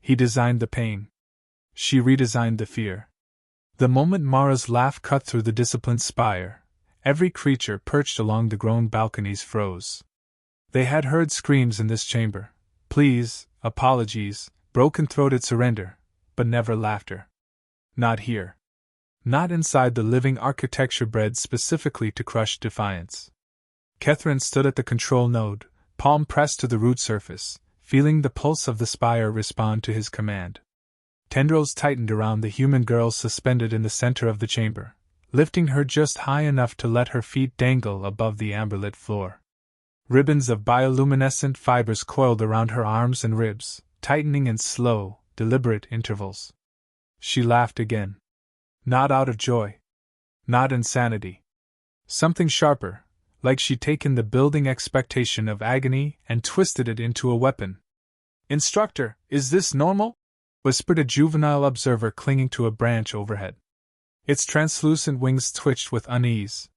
He designed the pain. She redesigned the fear. The moment Mara's laugh cut through the disciplined spire, every creature perched along the grown balconies froze. They had heard screams in this chamber, pleas, apologies, broken-throated surrender, but never laughter. Not here. Not inside the living architecture bred specifically to crush defiance. Catherine stood at the control node, palm pressed to the root surface, feeling the pulse of the spire respond to his command. Tendrils tightened around the human girl suspended in the center of the chamber, lifting her just high enough to let her feet dangle above the amber-lit floor. Ribbons of bioluminescent fibers coiled around her arms and ribs, tightening in slow, deliberate intervals. She laughed again. Not out of joy. Not insanity. Something sharper, like she'd taken the building expectation of agony and twisted it into a weapon. "Instructor, is this normal?" whispered a juvenile observer clinging to a branch overhead. Its translucent wings twitched with unease.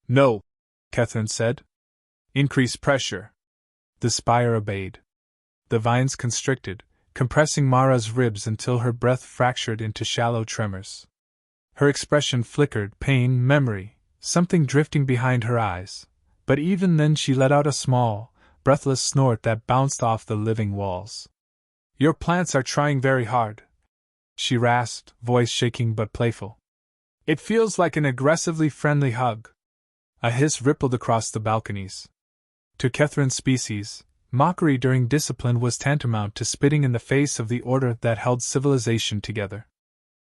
"No," Catherine said. "Increase pressure." The spire obeyed. The vines constricted, compressing Mara's ribs until her breath fractured into shallow tremors. Her expression flickered, pain, memory, something drifting behind her eyes, but even then she let out a small, breathless snort that bounced off the living walls. "Your plants are trying very hard," she rasped, voice shaking but playful. "It feels like an aggressively friendly hug." A hiss rippled across the balconies. To Catherine's species, mockery during discipline was tantamount to spitting in the face of the order that held civilization together.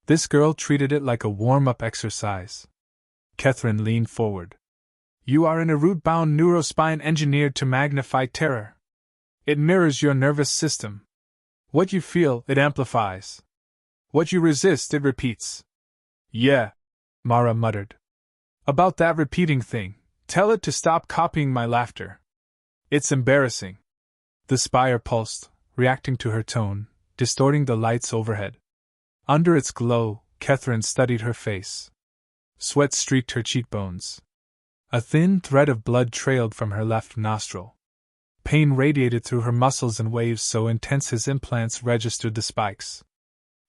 This girl treated it like a warm-up exercise. Catherine leaned forward. "You are in a root-bound neurospine engineered to magnify terror. It mirrors your nervous system. What you feel, it amplifies. What you resist, it repeats." "Yeah," Mara muttered. "About that repeating thing, tell it to stop copying my laughter. It's embarrassing." The spire pulsed, reacting to her tone, distorting the lights overhead. Under its glow, Catherine studied her face. Sweat streaked her cheekbones. A thin thread of blood trailed from her left nostril. Pain radiated through her muscles in waves so intense his implants registered the spikes.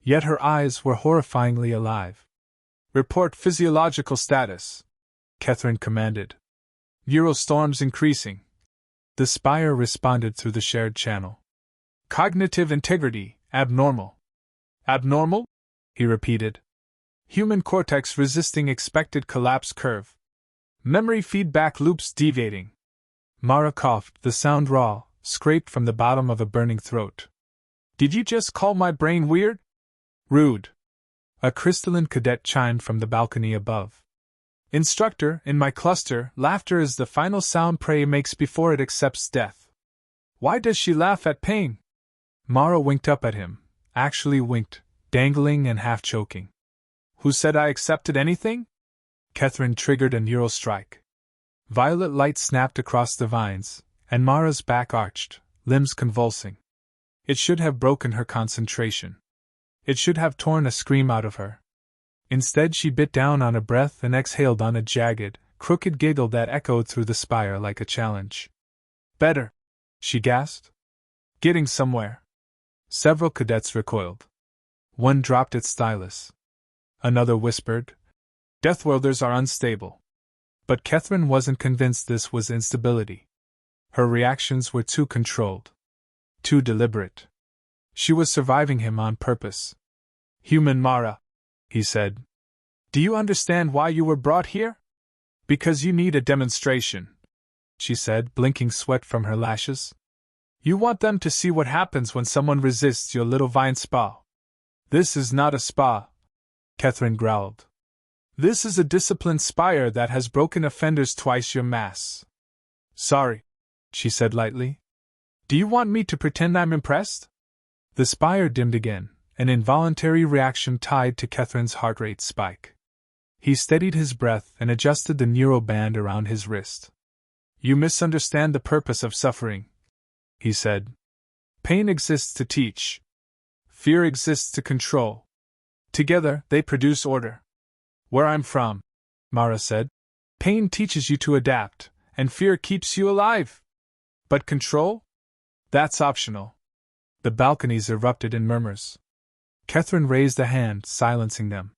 Yet her eyes were horrifyingly alive. "Report physiological status," Catherine commanded. "Eurostorms increasing." The spire responded through the shared channel. "Cognitive integrity, abnormal." "Abnormal?" he repeated. "Human cortex resisting expected collapse curve. Memory feedback loops deviating." Mara coughed, the sound raw, scraped from the bottom of a burning throat. "Did you just call my brain weird?" "Rude." A crystalline cadet chimed from the balcony above. "Instructor, in my cluster, laughter is the final sound prey makes before it accepts death." "Why does she laugh at pain?" Mara winked up at him, actually winked, dangling and half-choking. "Who said I accepted anything?" Catherine triggered a neural strike. Violet light snapped across the vines, and Mara's back arched, limbs convulsing. It should have broken her concentration. It should have torn a scream out of her. Instead, she bit down on a breath and exhaled on a jagged, crooked giggle that echoed through the spire like a challenge. "Better," she gasped. "Getting somewhere." Several cadets recoiled. One dropped its stylus. Another whispered, "Deathworlders are unstable." But Catherine wasn't convinced this was instability. Her reactions were too controlled. Too deliberate. She was surviving him on purpose. "Human Mara," he said. "Do you understand why you were brought here?" "Because you need a demonstration," she said, blinking sweat from her lashes. "You want them to see what happens when someone resists your little vine spa." "This is not a spa," Catherine growled. "This is a disciplined spire that has broken offenders twice your mass." "Sorry," she said lightly. "Do you want me to pretend I'm impressed?" The spire dimmed again, an involuntary reaction tied to Catherine's heart rate spike. He steadied his breath and adjusted the neural band around his wrist. "You misunderstand the purpose of suffering," he said. "Pain exists to teach. Fear exists to control. Together, they produce order. Where I'm from," Mara said, "pain teaches you to adapt, and fear keeps you alive. But control? That's optional. The balconies erupted in murmurs. Catherine raised a hand, silencing them.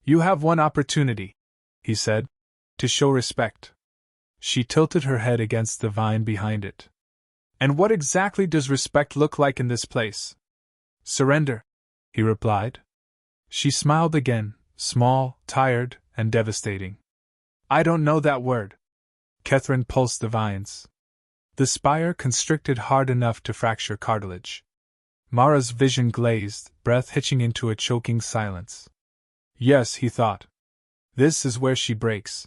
You have one opportunity, he said, to show respect. She tilted her head against the vine behind it. And what exactly does respect look like in this place? Surrender, he replied. She smiled again, small, tired, and devastating. I don't know that word. Catherine pulsed the vines. The spire constricted hard enough to fracture cartilage. Mara's vision glazed, breath hitching into a choking silence. Yes, he thought. This is where she breaks.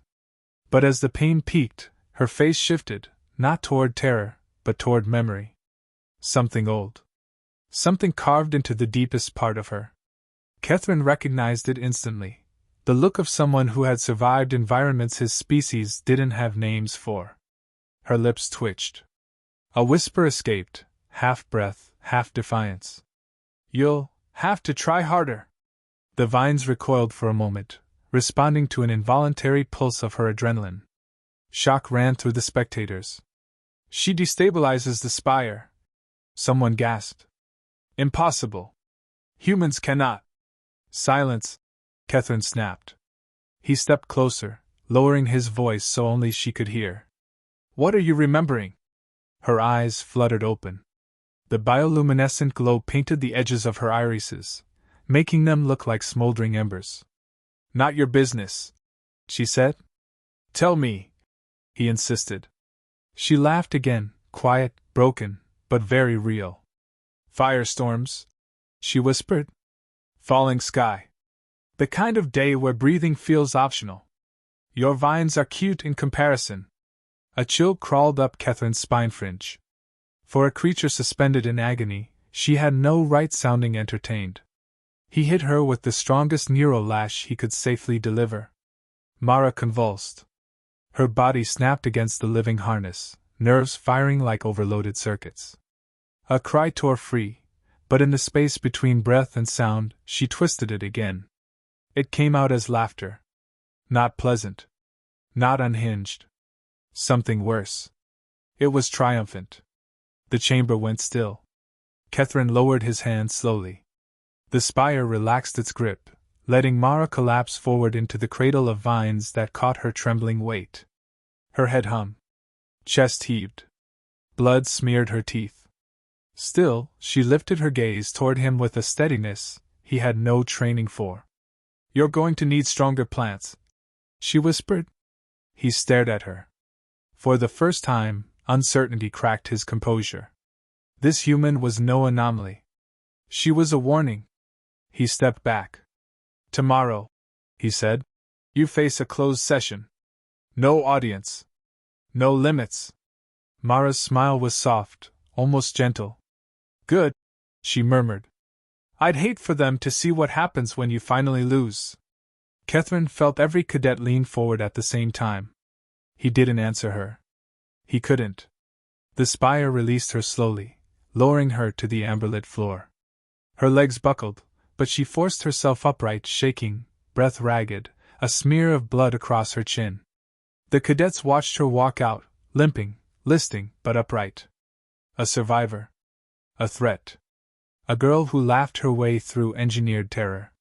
But as the pain peaked, her face shifted, not toward terror, but toward memory. Something old. Something carved into the deepest part of her. Catherine recognized it instantly. The look of someone who had survived environments his species didn't have names for. Her lips twitched. A whisper escaped, half breath, half defiance. You'll have to try harder. The vines recoiled for a moment, responding to an involuntary pulse of her adrenaline. Shock ran through the spectators. She destabilizes the spire. Someone gasped. Impossible. Humans cannot. Silence, Catherine snapped. He stepped closer, lowering his voice so only she could hear. What are you remembering? Her eyes fluttered open. The bioluminescent glow painted the edges of her irises, making them look like smoldering embers. Not your business, she said. Tell me, he insisted. She laughed again, quiet, broken, but very real. Firestorms, she whispered. Falling sky. The kind of day where breathing feels optional. Your vines are cute in comparison. A chill crawled up Catherine's spine fringe. For a creature suspended in agony, she had no right sounding entertained. He hit her with the strongest neural lash he could safely deliver. Mara convulsed. Her body snapped against the living harness, nerves firing like overloaded circuits. A cry tore free, but in the space between breath and sound, she twisted it again. It came out as laughter. Not pleasant. Not unhinged. Something worse. It was triumphant. The chamber went still. Catherine lowered his hand slowly. The spire relaxed its grip, letting Mara collapse forward into the cradle of vines that caught her trembling weight. Her head hummed. Chest heaved. Blood smeared her teeth. Still, she lifted her gaze toward him with a steadiness he had no training for. You're going to need stronger plants, she whispered. He stared at her. For the first time, uncertainty cracked his composure. This human was no anomaly. She was a warning. He stepped back. Tomorrow, he said, you face a closed session. No audience. No limits. Mara's smile was soft, almost gentle. Good, she murmured. I'd hate for them to see what happens when you finally lose. Catherine felt every cadet lean forward at the same time. He didn't answer her. He couldn't. The spire released her slowly, lowering her to the amberlit floor. Her legs buckled, but she forced herself upright, shaking, breath ragged, a smear of blood across her chin. The cadets watched her walk out, limping, listing, but upright. A survivor. A threat. A girl who laughed her way through engineered terror.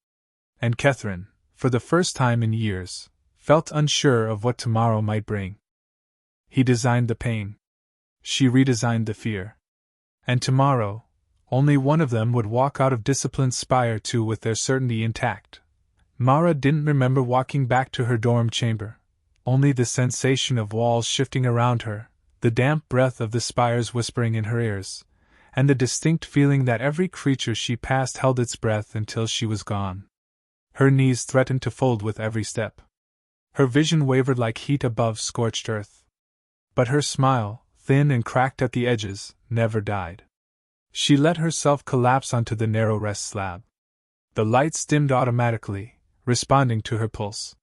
And Catherine, for the first time in years, felt unsure of what tomorrow might bring. He designed the pain. She redesigned the fear. And tomorrow, only one of them would walk out of Discipline's Spire 2 with their certainty intact. Mara didn't remember walking back to her dorm chamber. Only the sensation of walls shifting around her, the damp breath of the spires whispering in her ears, and the distinct feeling that every creature she passed held its breath until she was gone. Her knees threatened to fold with every step. Her vision wavered like heat above scorched earth. But her smile, thin and cracked at the edges, never died. She let herself collapse onto the narrow rest slab. The lights dimmed automatically, responding to her pulse.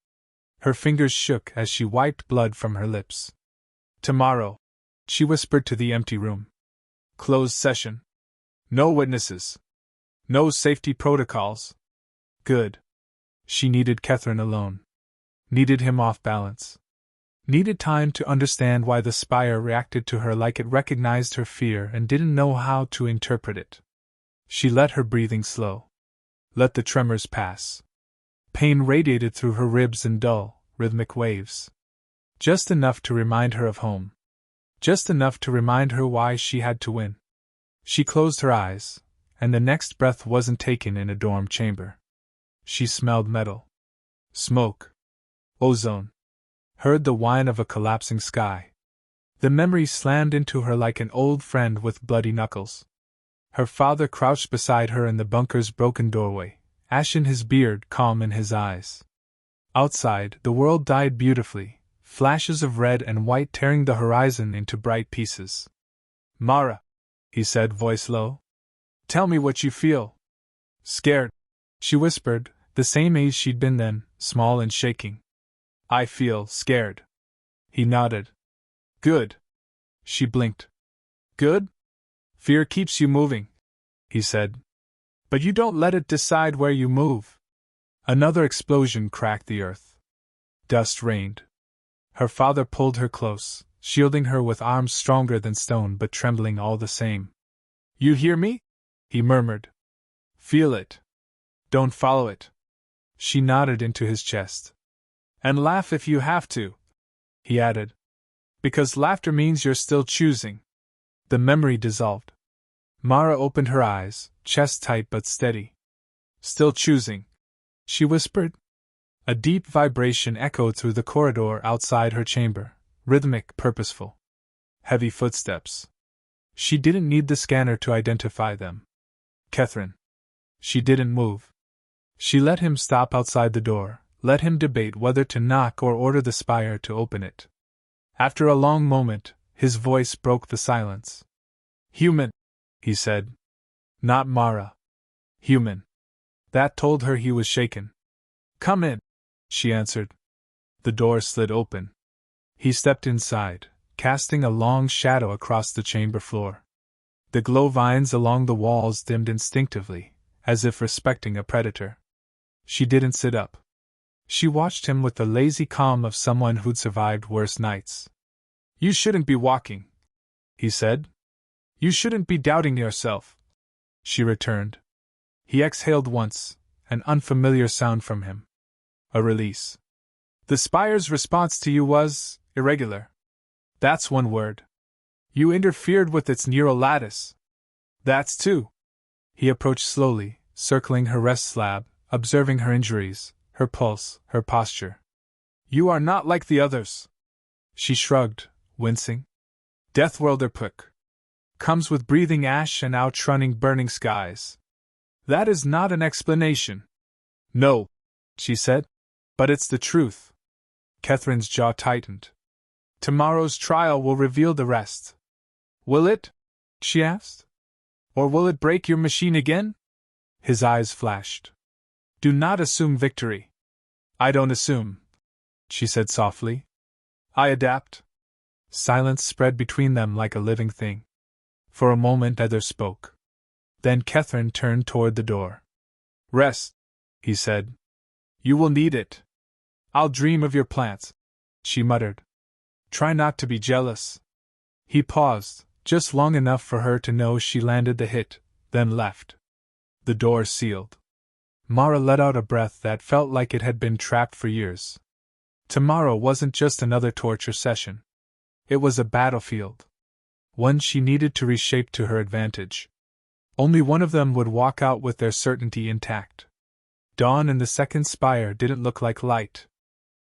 Her fingers shook as she wiped blood from her lips. Tomorrow, she whispered to the empty room. Closed session. No witnesses. No safety protocols. Good. She needed Catherine alone. Needed him off balance. Needed time to understand why the spire reacted to her like it recognized her fear and didn't know how to interpret it. She let her breathing slow. Let the tremors pass. Pain radiated through her ribs in dull, rhythmic waves. Just enough to remind her of home. Just enough to remind her why she had to win. She closed her eyes, and the next breath wasn't taken in a dorm chamber. She smelled metal. Smoke. Ozone. Heard the whine of a collapsing sky. The memory slammed into her like an old friend with bloody knuckles. Her father crouched beside her in the bunker's broken doorway, ash in his beard, calm in his eyes. Outside, the world died beautifully, flashes of red and white tearing the horizon into bright pieces. "Mara," he said, voice low. "Tell me what you feel." "Scared," she whispered, the same age she'd been then, small and shaking. "I feel scared." He nodded. "Good." She blinked. "Good? Fear keeps you moving," he said. "But you don't let it decide where you move." Another explosion cracked the earth. Dust rained. Her father pulled her close, shielding her with arms stronger than stone but trembling all the same. "You hear me?" he murmured. "Feel it. Don't follow it." She nodded into his chest. "And laugh if you have to," he added. "Because laughter means you're still choosing." The memory dissolved. Mara opened her eyes, chest tight but steady. "Still choosing," she whispered. A deep vibration echoed through the corridor outside her chamber, rhythmic, purposeful. Heavy footsteps. She didn't need the scanner to identify them. Catherine. She didn't move. She let him stop outside the door, let him debate whether to knock or order the spire to open it. After a long moment, his voice broke the silence. "Human," he said. "Not Mara. Human." That told her he was shaken. "Come in," she answered. The door slid open. He stepped inside, casting a long shadow across the chamber floor. The glow vines along the walls dimmed instinctively, as if respecting a predator. She didn't sit up. She watched him with the lazy calm of someone who'd survived worse nights. "You shouldn't be walking," he said. "You shouldn't be doubting yourself," she returned. He exhaled once, an unfamiliar sound from him. A release. "The spire's response to you was irregular. That's one word. You interfered with its neural lattice. That's two." He approached slowly, circling her rest slab, observing her injuries, her pulse, her posture. "You are not like the others." She shrugged, wincing. "Deathworld epoch. Comes with breathing ash and outrunning burning skies. That is not an explanation." "No," she said. "But it's the truth." Catherine's jaw tightened. "Tomorrow's trial will reveal the rest." "Will it?" she asked. "Or will it break your machine again?" His eyes flashed. "Do not assume victory." "I don't assume," she said softly. "I adapt." Silence spread between them like a living thing. For a moment neither spoke. Then Catherine turned toward the door. "Rest," he said. "You will need it." "I'll dream of your plants," she muttered. "Try not to be jealous." He paused, just long enough for her to know she landed the hit, then left. The door sealed. Mara let out a breath that felt like it had been trapped for years. Tomorrow wasn't just another torture session. It was a battlefield. One she needed to reshape to her advantage. Only one of them would walk out with their certainty intact. Dawn in the second spire didn't look like light.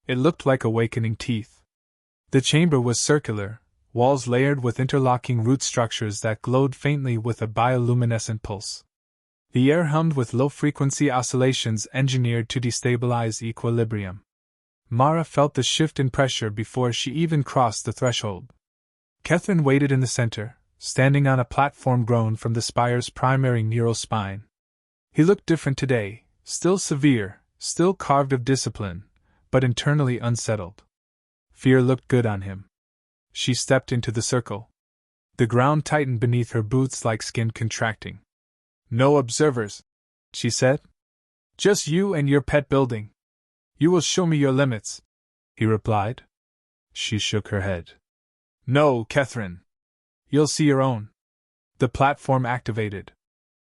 It looked like awakening teeth. The chamber was circular, walls layered with interlocking root structures that glowed faintly with a bioluminescent pulse. The air hummed with low-frequency oscillations engineered to destabilize equilibrium. Mara felt the shift in pressure before she even crossed the threshold. Catherine waited in the center, standing on a platform grown from the spire's primary neural spine. He looked different today, still severe, still carved of discipline, but internally unsettled. Fear looked good on him. She stepped into the circle. The ground tightened beneath her boots like skin contracting. "No observers," she said. "Just you and your pet building. You will show me your limits," he replied. She shook her head. "No, Catherine. You'll see your own." The platform activated.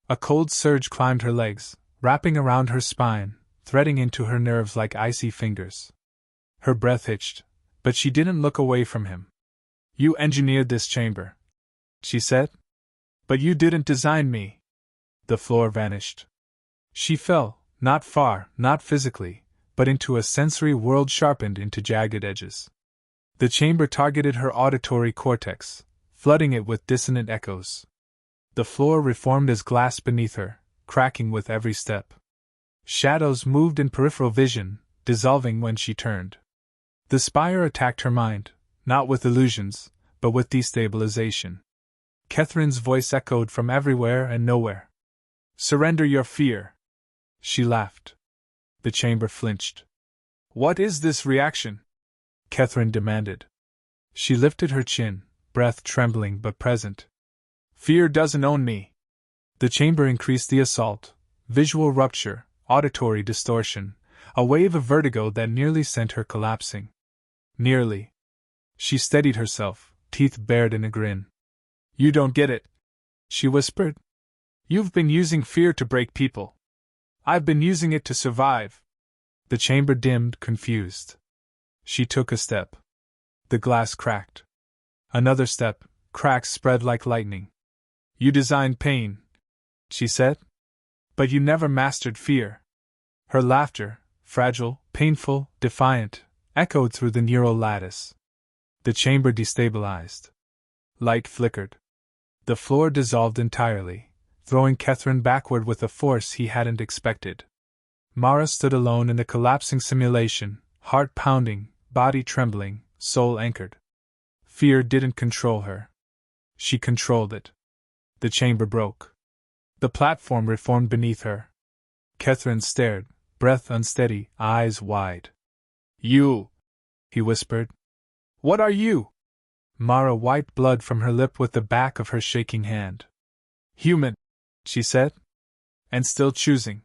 A cold surge climbed her legs, wrapping around her spine, threading into her nerves like icy fingers. Her breath hitched, but she didn't look away from him. "You engineered this chamber," she said. "But you didn't design me." The floor vanished. She fell, not far, not physically, but into a sensory world sharpened into jagged edges. The chamber targeted her auditory cortex, flooding it with dissonant echoes. The floor reformed as glass beneath her, cracking with every step. Shadows moved in peripheral vision, dissolving when she turned. The spire attacked her mind, not with illusions, but with destabilization. Catherine's voice echoed from everywhere and nowhere. "Surrender your fear." She laughed. The chamber flinched. "What is this reaction?" Catherine demanded. She lifted her chin, breath trembling but present. "Fear doesn't own me." The chamber increased the assault, visual rupture, auditory distortion, a wave of vertigo that nearly sent her collapsing. Nearly. She steadied herself, teeth bared in a grin. "You don't get it," she whispered. "You've been using fear to break people. I've been using it to survive." The chamber dimmed, confused. She took a step. The glass cracked. Another step, cracks spread like lightning. "You designed pain," she said. "But you never mastered fear." Her laughter, fragile, painful, defiant, echoed through the neural lattice. The chamber destabilized. Light flickered. The floor dissolved entirely, throwing Catherine backward with a force he hadn't expected. Mara stood alone in the collapsing simulation, heart pounding, body trembling, soul anchored. Fear didn't control her. She controlled it. The chamber broke. The platform reformed beneath her. Catherine stared, breath unsteady, eyes wide. "You," he whispered. "What are you?" Mara wiped blood from her lip with the back of her shaking hand. "Human," she said. "And still choosing."